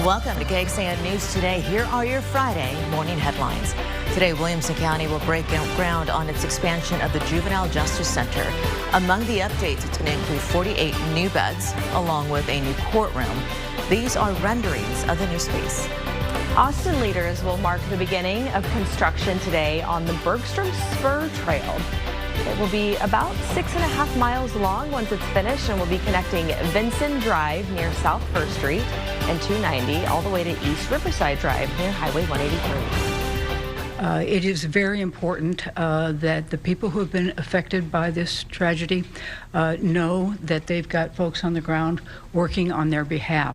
Welcome to KXAN News Today. Here are your Friday morning headlines. Today, Williamson County will break ground on its expansion of the Juvenile Justice Center. Among the updates, it's going to include 48 new beds, along with a new courtroom. These are renderings of the new space. Austin leaders will mark the beginning of construction today on the Bergstrom Spur Trail. It will be about 6.5 miles long once it's finished and will be connecting Vinson Drive near South 1st Street and 290 all the way to East Riverside Drive near Highway 183. It is very important that the people who have been affected by this tragedy know that they've got folks on the ground working on their behalf.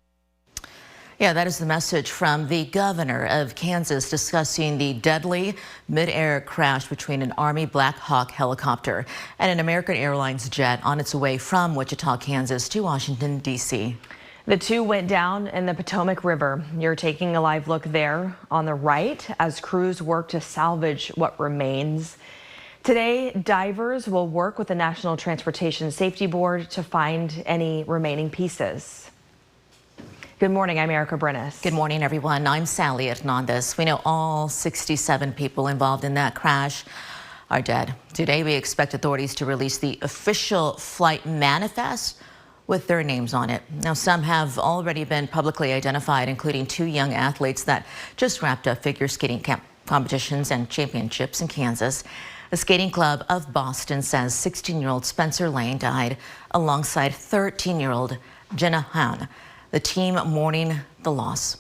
Yeah, that is the message from the governor of Kansas discussing the deadly mid-air crash between an Army Black Hawk helicopter and an American Airlines jet on its way from Wichita, Kansas to Washington, D.C. The two went down in the Potomac River. You're taking a live look there on the right as crews work to salvage what remains. Today, divers will work with the National Transportation Safety Board to find any remaining pieces. Good morning, I'm Erica Brennis. Good morning, everyone. I'm Sally Hernandez. We know all 67 people involved in that crash are dead. Today, we expect authorities to release the official flight manifest with their names on it. Now, some have already been publicly identified, including 2 young athletes that just wrapped up figure skating competitions and championships in Kansas. The Skating Club of Boston says 16-year-old Spencer Lane died alongside 13-year-old Jenna Han. The team mourning the loss.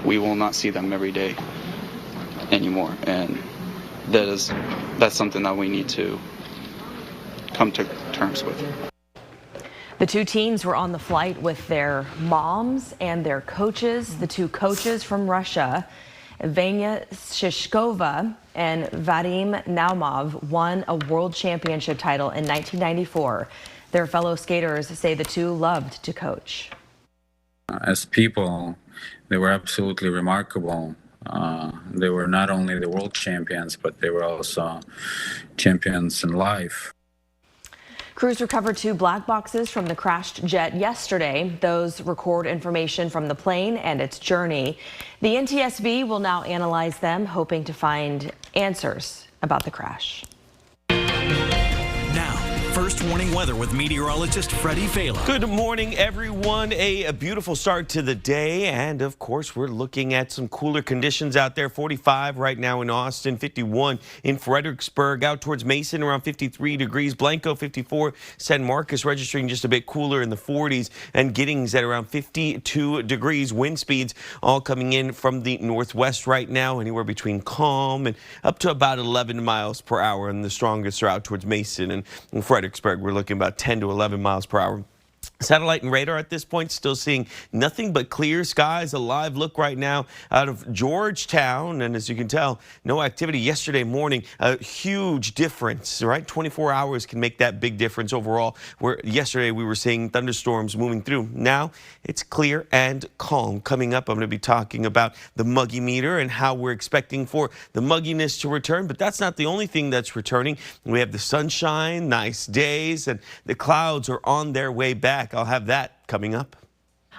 We will not see them every day anymore, and that's something that we need to come to terms with. The 2 teens were on the flight with their moms and their coaches. The 2 coaches from Russia, Vanya Shishkova and Vadim Naumov, won a world championship title in 1994. Their fellow skaters say the 2 loved to coach. As people, they were absolutely remarkable. They were not only the world champions, but they were also champions in life. Crews recovered 2 black boxes from the crashed jet yesterday. Those record information from the plane and its journey. The NTSB will now analyze them, hoping to find answers about the crash. Now, first warning weather with meteorologist Freddie Fela. Good morning, everyone. A beautiful start to the day. And of course, we're looking at some cooler conditions out there. 45 right now in Austin, 51 in Fredericksburg, out towards Mason around 53 degrees, Blanco 54, San Marcos registering just a bit cooler in the 40s, and Giddings at around 52 degrees. Wind speeds all coming in from the northwest right now, anywhere between calm and up to about 11 miles per hour. And the strongest are out towards Mason and Fredericksburg. We're looking about 10 to 11 miles per hour. Satellite and radar at this point still seeing nothing but clear skies. A live look right now out of Georgetown, and as you can tell, no activity yesterday morning. A huge difference, right? 24 hours can make that big difference overall, where yesterday we were seeing thunderstorms moving through. Now it's clear and calm. Coming up, I'm going to be talking about the muggy meter and how we're expecting for the mugginess to return, but that's not the only thing that's returning. We have the sunshine, nice days, and the clouds are on their way back. I'll have that coming up.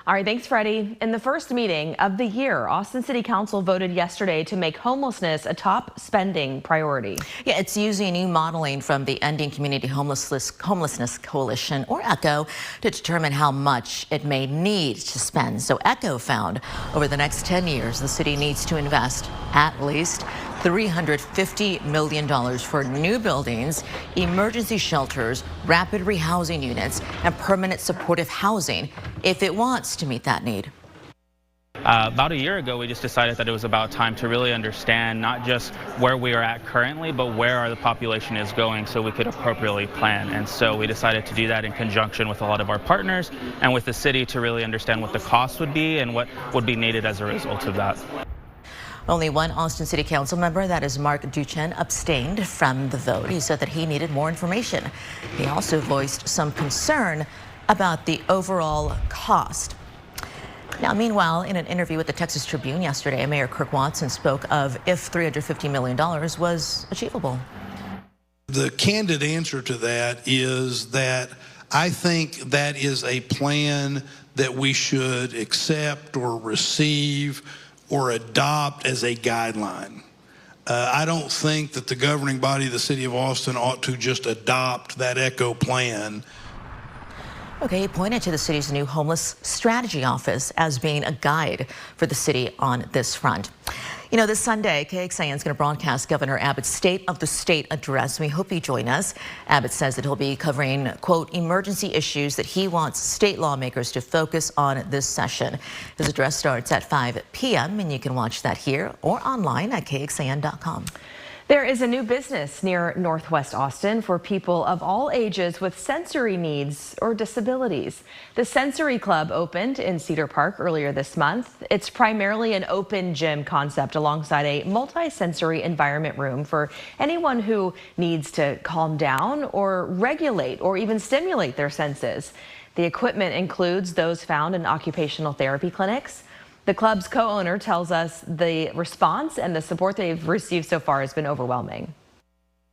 All right, thanks, Freddie. In the first meeting of the year, Austin City Council voted yesterday to make homelessness a top spending priority. Yeah, it's using new modeling from the Ending Community Homelessness Coalition, or ECHO, to determine how much it may need to spend. So ECHO found over the next 10 years, the city needs to invest at least $350 million for new buildings, emergency shelters, rapid rehousing units, and permanent supportive housing if it wants to meet that need. About a year ago, we just decided that it was about time to really understand not just where we are at currently, but where the population is going so we could appropriately plan. And so we decided to do that in conjunction with a lot of our partners and with the city to really understand what the cost would be and what would be needed as a result of that. Only one Austin City Council member, that is Mark Duchen, abstained from the vote. He said that he needed more information. He also voiced some concern about the overall cost. Now, meanwhile, in an interview with the Texas Tribune yesterday, Mayor Kirk Watson spoke of if $350 million was achievable. The candid answer to that is that I think that is a plan that we should accept or receive or adopt as a guideline. I don't think that the governing body of the city of Austin ought to just adopt that ECHO plan. Okay, he pointed to the city's new homeless strategy office as being a guide for the city on this front. You know, this Sunday, KXAN is going to broadcast Governor Abbott's State of the State address. We hope you join us. Abbott says that he'll be covering, quote, emergency issues that he wants state lawmakers to focus on this session. His address starts at 5 p.m. and you can watch that here or online at KXAN.com. There is a new business near Northwest Austin for people of all ages with sensory needs or disabilities. The Sensory Club opened in Cedar Park earlier this month. It's primarily an open gym concept alongside a multi-sensory environment room for anyone who needs to calm down or regulate or even stimulate their senses. The equipment includes those found in occupational therapy clinics. The club's co-owner tells us the response and the support they've received so far has been overwhelming.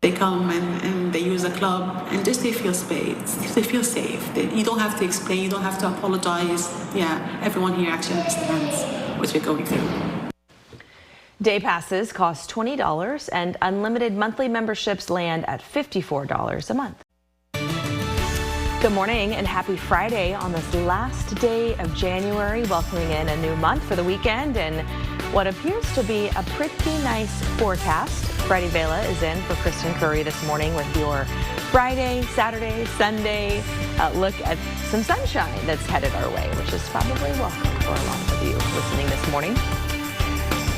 They come and they use the club and just they feel space, they feel safe. You don't have to explain, you don't have to apologize. Yeah, everyone here actually understands what you're going through. Day passes cost $20 and unlimited monthly memberships land at $54 a month. Good morning and happy Friday on this last day of January, welcoming in a new month for the weekend and what appears to be a pretty nice forecast. Freddie Vela is in for Kristen Curry this morning with your Friday, Saturday, Sunday look at some sunshine that's headed our way, which is probably welcome for a lot of you listening this morning.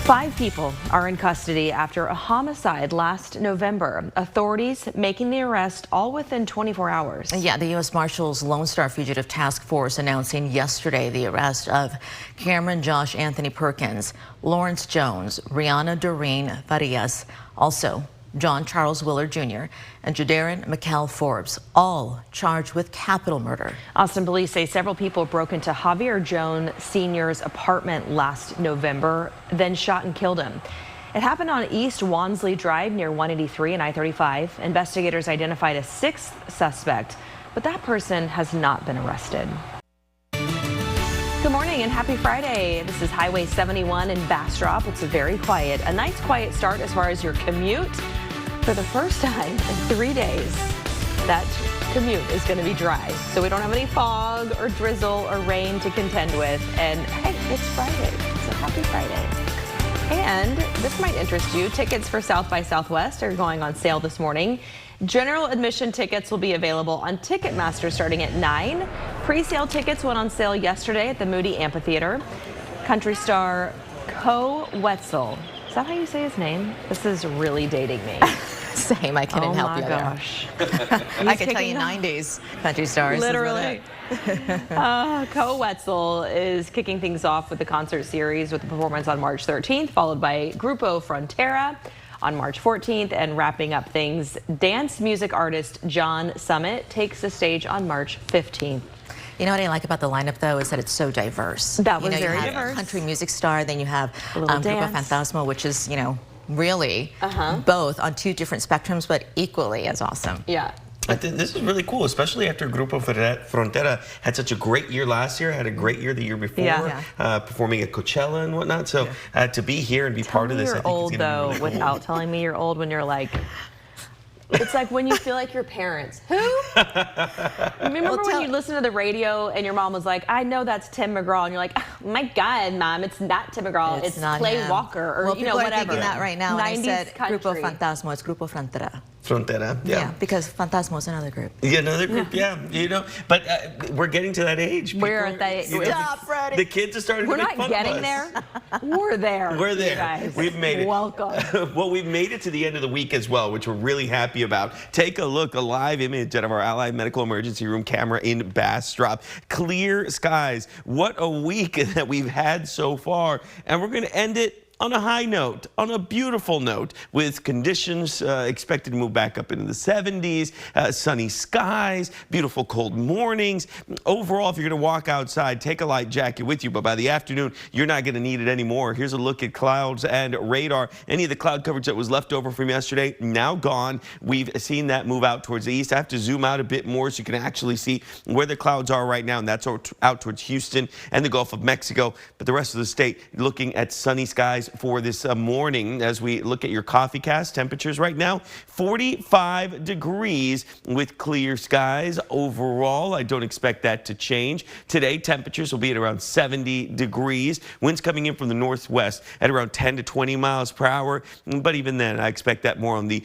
5 people are in custody after a homicide last November. Authorities making the arrest all within 24 hours. Yeah, the U.S. Marshals Lone Star Fugitive Task Force announcing yesterday the arrest of Cameron Josh Anthony Perkins, Lawrence Jones, Rihanna Doreen Farias, also John Charles Willard Jr., and Jadarin McKell Forbes, all charged with capital murder. Austin police say several people broke into Javier Jones Sr.'s apartment last November, then shot and killed him. It happened on East Wansley Drive near 183 and I-35. Investigators identified a 6th suspect, but that person has not been arrested. Good morning and happy Friday. This is Highway 71 in Bastrop. It's a nice quiet start as far as your commute. For the first time in 3 days, that commute is going to be dry. So we don't have any fog or drizzle or rain to contend with. And hey, it's Friday, so happy Friday. And this might interest you. Tickets for South by Southwest are going on sale this morning. General admission tickets will be available on Ticketmaster starting at 9. Pre-sale tickets went on sale yesterday at the Moody Amphitheater. Country star Co Wetzel. Is that how you say his name? This is really dating me. Same, I couldn't help you there. Oh my gosh. I could tell you 90s country stars. Literally. Co Wetzel is kicking things off with the concert series with a performance on March 13th, followed by Grupo Frontera on March 14th, and wrapping up things, dance music artist John Summit takes the stage on March 15th. You know what I like about the lineup, though, is that it's so diverse. That was you very have diverse. A country music star, then you have Grupo Fantasma, which is, you know, really both on 2 different spectrums, but equally as awesome. Yeah. I think this is really cool, especially after Grupo Frontera had such a great year last year, had a great year the year before, performing at Coachella and whatnot. So to be here and be part of this, I think old, it's gonna be really cool. without telling me you're old when you're like, it's like when you feel like your parents. Who? Remember when you listen to the radio and your mom was like, I know that's Tim McGraw, and you're like, oh my God, Mom, it's not Tim McGraw, it's Clay him. Walker, or well, you know, whatever. Thinking that right now, when I said country. Grupo Fantasma, it's Grupo Frontera. Frontera, yeah. Because Fantasma is another group. Yeah, another group, yeah. You know, but we're getting to that age. We're at that. Stop, Freddie. The kids are starting to make fun of us. We're not getting there. We're there. We're there. Guys. We've made it. Welcome. Well, we've made it to the end of the week as well, which we're really happy about. Take a look, a live image out of our Allied Medical Emergency Room camera in Bastrop. Clear skies. What a week that we've had so far. And we're going to end it on a high note, on a beautiful note, with conditions expected to move back up into the 70s, sunny skies, beautiful cold mornings. Overall, if you're going to walk outside, take a light jacket with you, but by the afternoon, you're not going to need it anymore. Here's a look at clouds and radar. Any of the cloud coverage that was left over from yesterday, now gone. We've seen that move out towards the east. I have to zoom out a bit more so you can actually see where the clouds are right now, and that's out towards Houston and the Gulf of Mexico. But the rest of the state looking at sunny skies for this morning. As we look at your coffee cast temperatures right now, 45 degrees with clear skies overall. I don't expect that to change. Today, temperatures will be at around 70 degrees. Winds coming in from the northwest at around 10 to 20 miles per hour. But even then, I expect that more on the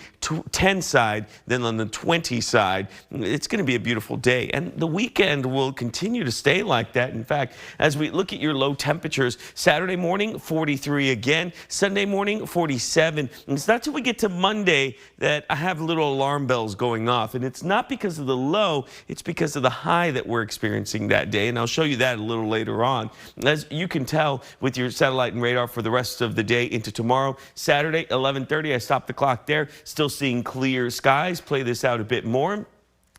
10 side than on the 20 side. It's going to be a beautiful day, and the weekend will continue to stay like that. In fact, as we look at your low temperatures, Saturday morning, 43 again. Sunday morning, 47. And it's not till we get to Monday that I have little alarm bells going off. And it's not because of the low, it's because of the high that we're experiencing that day. And I'll show you that a little later on. As you can tell with your satellite and radar for the rest of the day into tomorrow, Saturday, 11:30, I stopped the clock there. Still seeing clear skies. Play this out a bit more.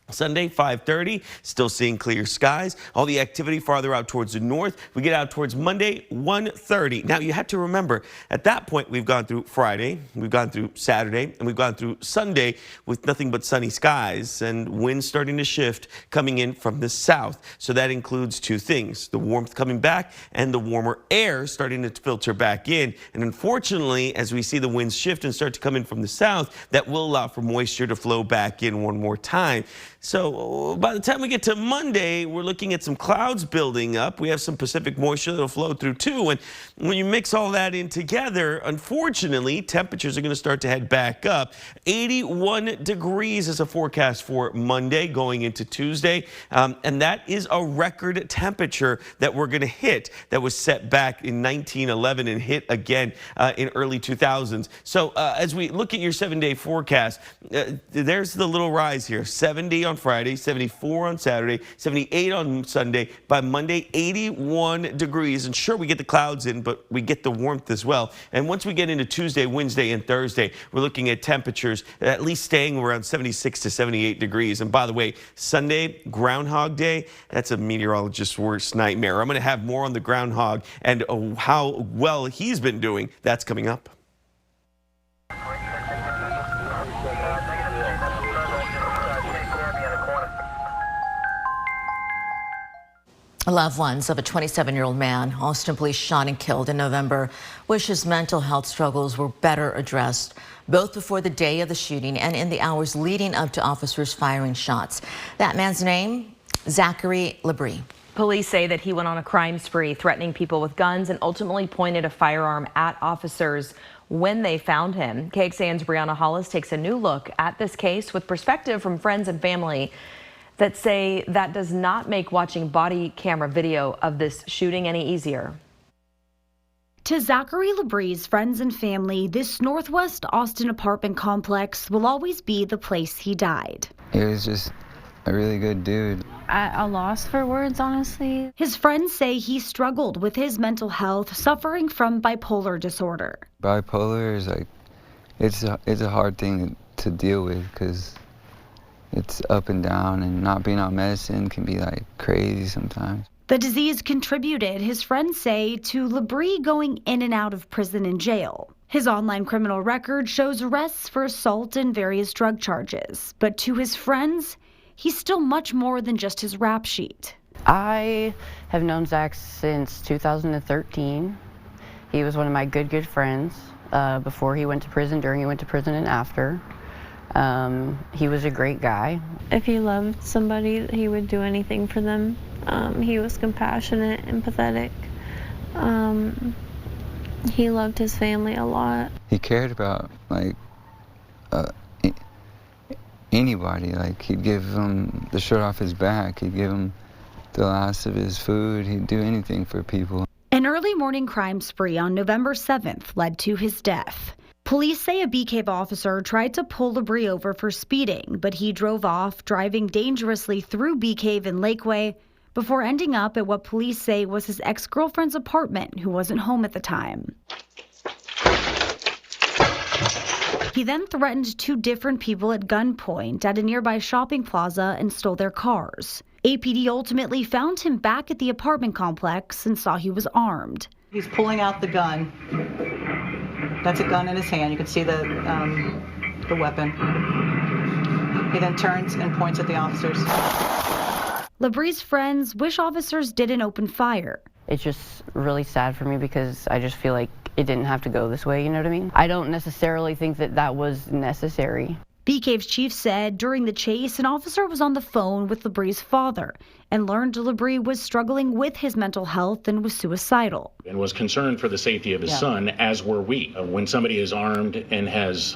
Sunday, 5:30, still seeing clear skies. All the activity farther out towards the north. We get out towards Monday, 1:30. Now, you have to remember, at that point, we've gone through Friday, we've gone through Saturday, and we've gone through Sunday with nothing but sunny skies and winds starting to shift coming in from the south. So that includes two things, the warmth coming back and the warmer air starting to filter back in. And unfortunately, as we see the winds shift and start to come in from the south, that will allow for moisture to flow back in one more time. So by the time we get to Monday, we're looking at some clouds building up. We have some Pacific moisture that'll flow through too. And when you mix all that in together, unfortunately, temperatures are going to start to head back up. 81 degrees is a forecast for Monday going into Tuesday. And that is a record temperature that we're going to hit that was set back in 1911 and hit again in early 2000s. So as we look at your 7-day forecast, there's the little rise here. 70 on Friday, 74 on Saturday, 78 on Sunday. By Monday, 81 degrees. And sure, we get the clouds in, but we get the warmth as well. And once we get into Tuesday, Wednesday, and Thursday, we're looking at temperatures at least staying around 76 to 78 degrees. And by the way, Sunday, Groundhog Day, that's a meteorologist's worst nightmare. I'm going to have more on the groundhog and how well he's been doing. That's coming up. Loved ones of a 27-year-old man Austin police shot and killed in November wish his mental health struggles were better addressed, both before the day of the shooting and in the hours leading up to officers firing shots. That man's name, Zachary Labrie. Police say that he went on a crime spree, threatening people with guns and ultimately pointed a firearm at officers when they found him. KXAN's Brianna Hollis takes a new look at this case with perspective from friends and family that say that does not make watching body camera video of this shooting any easier. To Zachary Labrie's friends and family, this Northwest Austin apartment complex will always be the place he died. He was just a really good dude. At a loss for words, honestly. His friends say he struggled with his mental health, suffering from bipolar disorder. Bipolar is like, it's a hard thing to deal with because it's up and down, and not being on medicine can be like crazy sometimes. The disease contributed, his friends say, to Labrie going in and out of prison and jail. His online criminal record shows arrests for assault and various drug charges. But to his friends, he's still much more than just his rap sheet. I have known Zach since 2013. He was one of my good friends before he went to prison, during he went to prison, and after. He was a great guy. If he loved somebody, he would do anything for them. He was compassionate, empathetic. He loved his family a lot. He cared about like anybody. Like he'd give them the shirt off his back. He'd give them the last of his food. He'd do anything for people. An early morning crime spree on November 7th led to his death. Police say a Bee Cave officer tried to pull Labrie over for speeding, but he drove off, driving dangerously through Bee Cave and Lakeway before ending up at what police say was his ex-girlfriend's apartment, who wasn't home at the time. He then threatened 2 different people at gunpoint at a nearby shopping plaza and stole their cars. APD ultimately found him back at the apartment complex and saw he was armed. He's pulling out the gun. That's a gun in his hand. You can see the weapon. He then turns and points at the officers. Labrie's friends wish officers didn't open fire. It's just really sad for me because I just feel like it didn't have to go this way, you know what I mean? I don't necessarily think that that was necessary. Bee Cave's chief said during the chase, an officer was on the phone with Labrie's father and learned Labrie was struggling with his mental health and was suicidal. And was concerned for the safety of his son, as were we. When somebody is armed and has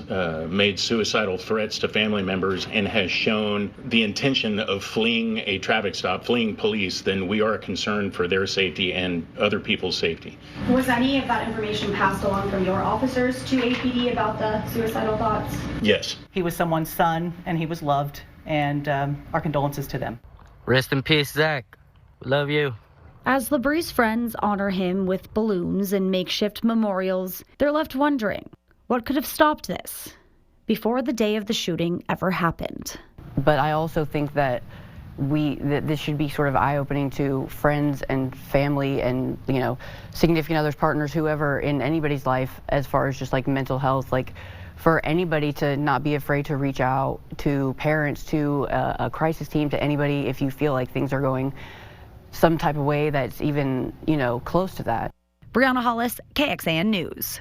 made suicidal threats to family members and has shown the intention of fleeing a traffic stop, fleeing police, then we are concerned for their safety and other people's safety. Was any of that information passed along from your officers to APD about the suicidal thoughts? Yes. He was someone's son, and he was loved, and our condolences to them. Rest in peace, Zach. We love you. As Labrie's friends honor him with balloons and makeshift memorials, they're left wondering what could have stopped this before the day of the shooting ever happened. But I also think that this should be sort of eye-opening to friends and family and, you know, significant others, partners, whoever in anybody's life as far as just like mental health, like for anybody to not be afraid to reach out to parents, to a crisis team, to anybody if you feel like things are going some type of way that's even, you know, close to that. Brianna Hollis, KXAN News.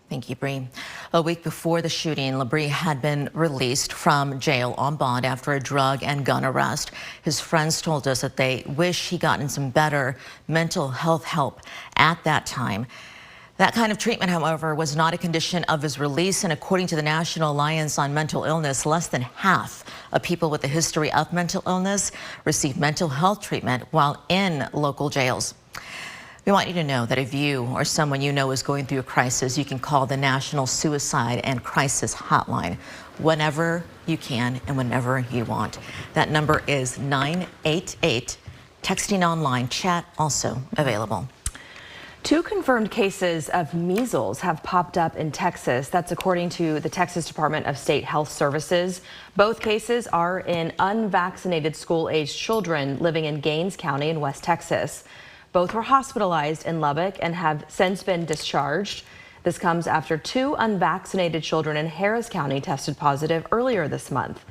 Thank you, Bree. A week before the shooting, Labrie had been released from jail on bond after a drug and gun arrest. His friends told us that they wish he gotten some better mental health help at that time. That kind of treatment, however, was not a condition of his release, and according to the National Alliance on Mental Illness, less than half of people with a history of mental illness receive mental health treatment while in local jails. We want you to know that if you or someone you know is going through a crisis, you can call the National Suicide and Crisis Hotline whenever you can and whenever you want. That number is 988. Texting online, chat also available. 2 confirmed cases of measles have popped up in Texas. That's according to the Texas Department of State Health Services. Both cases are in unvaccinated school-aged children living in Gaines County in West Texas. Both were hospitalized in Lubbock and have since been discharged. This comes after 2 unvaccinated children in Harris County tested positive earlier this month.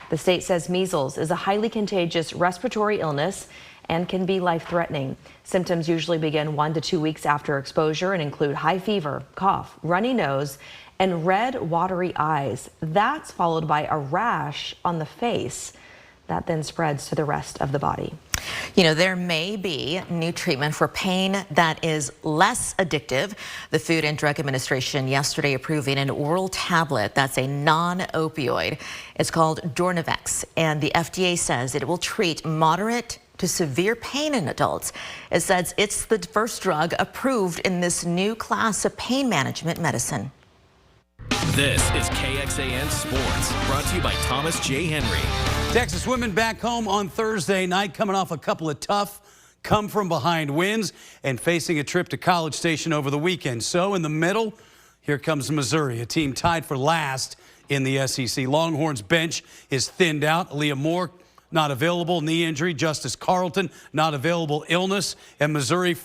The state says measles is a highly contagious respiratory illness and can be life-threatening. Symptoms usually begin 1 to 2 weeks after exposure and include high fever, cough, runny nose, and red, watery eyes. That's followed by a rash on the face that then spreads to the rest of the body. You know, there may be new treatment for pain that is less addictive. The Food and Drug Administration yesterday approving an oral tablet that's a non-opioid. It's called Dornivex, and the FDA says it will treat moderate to severe pain in adults. It says it's the first drug approved in this new class of pain management medicine. This is KXAN Sports, brought to you by Thomas J. Henry. Texas women back home on Thursday night, coming off a couple of tough come-from-behind wins and facing a trip to College Station over the weekend. So in the middle, here comes Missouri, a team tied for last in the SEC. Longhorns bench is thinned out. Aaliyah Moore not available, knee injury. Justice Carlton not available, illness. And Missouri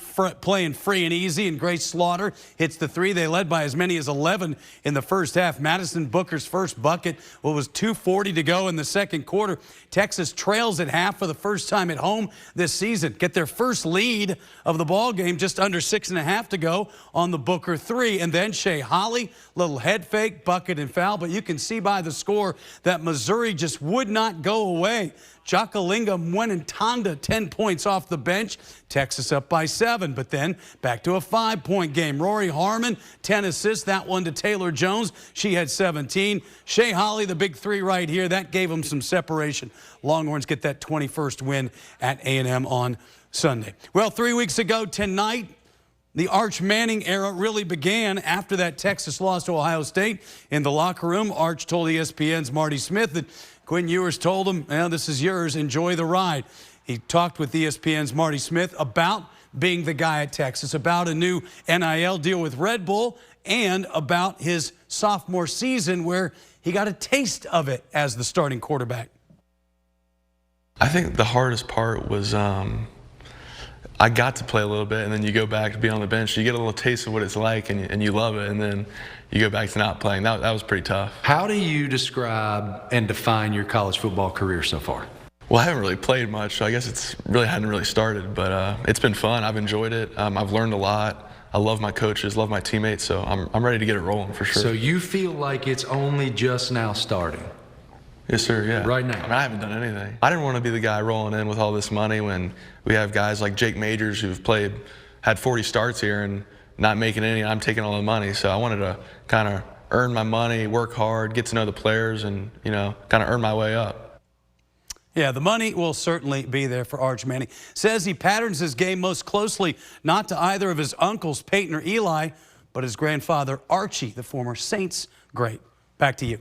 playing free and easy, and Grace Slaughter hits the 3. They led by as many as 11 in the first half. Madison Booker's first bucket. Well, it was 2:40 to go in the second quarter. Texas trails at half for the first time at home this season. Get their first lead of the ball game, just under 6.5 to go on the Booker 3. And then Shea Holly, little head fake, bucket and foul. But you can see by the score that Missouri just would not go away. Jakalinga Mwenentanda 10 points off the bench. Texas up by 7, but then back to a 5-point game. Rory Harmon, 10 assists. That one to Taylor Jones. She had 17. Shea Holly, the big 3 right here. That gave them some separation. Longhorns get that 21st win at A&M on Sunday. Well, 3 weeks ago tonight, the Arch Manning era really began after that Texas loss to Ohio State. In the locker room, Arch told ESPN's Marty Smith that Quinn Ewers told him, well, this is yours, enjoy the ride. He talked with ESPN's Marty Smith about being the guy at Texas, about a new NIL deal with Red Bull, and about his sophomore season where he got a taste of it as the starting quarterback. I think the hardest part was I got to play a little bit, and then you go back to be on the bench. You get a little taste of what it's like, and you love it, and then you go back to not playing. That was pretty tough. How do you describe and define your college football career so far? Well, I haven't really played much, so I guess it's really hadn't really started, but it's been fun. I've enjoyed it. I've learned a lot. I love my coaches, love my teammates, so I'm ready to get it rolling for sure. So you feel like it's only just now starting? Yes, sir, yeah. Right now? I mean, I haven't done anything. I didn't want to be the guy rolling in with all this money when we have guys like Jake Majors who've had 40 starts here and not making any, and I'm taking all the money. So I wanted to kind of earn my money, work hard, get to know the players, and, you know, kind of earn my way up. Yeah, the money will certainly be there for Arch Manning. Says he patterns his game most closely not to either of his uncles, Peyton or Eli, but his grandfather, Archie, the former Saints great. Back to you.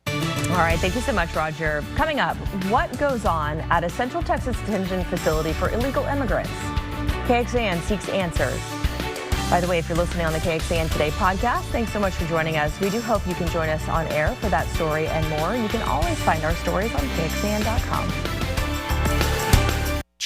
All right, thank you so much, Roger. Coming up, what goes on at a Central Texas detention facility for illegal immigrants? KXAN seeks answers. By the way, if you're listening on the KXAN Today podcast, thanks so much for joining us. We do hope you can join us on air for that story and more. You can always find our stories on KXAN.com.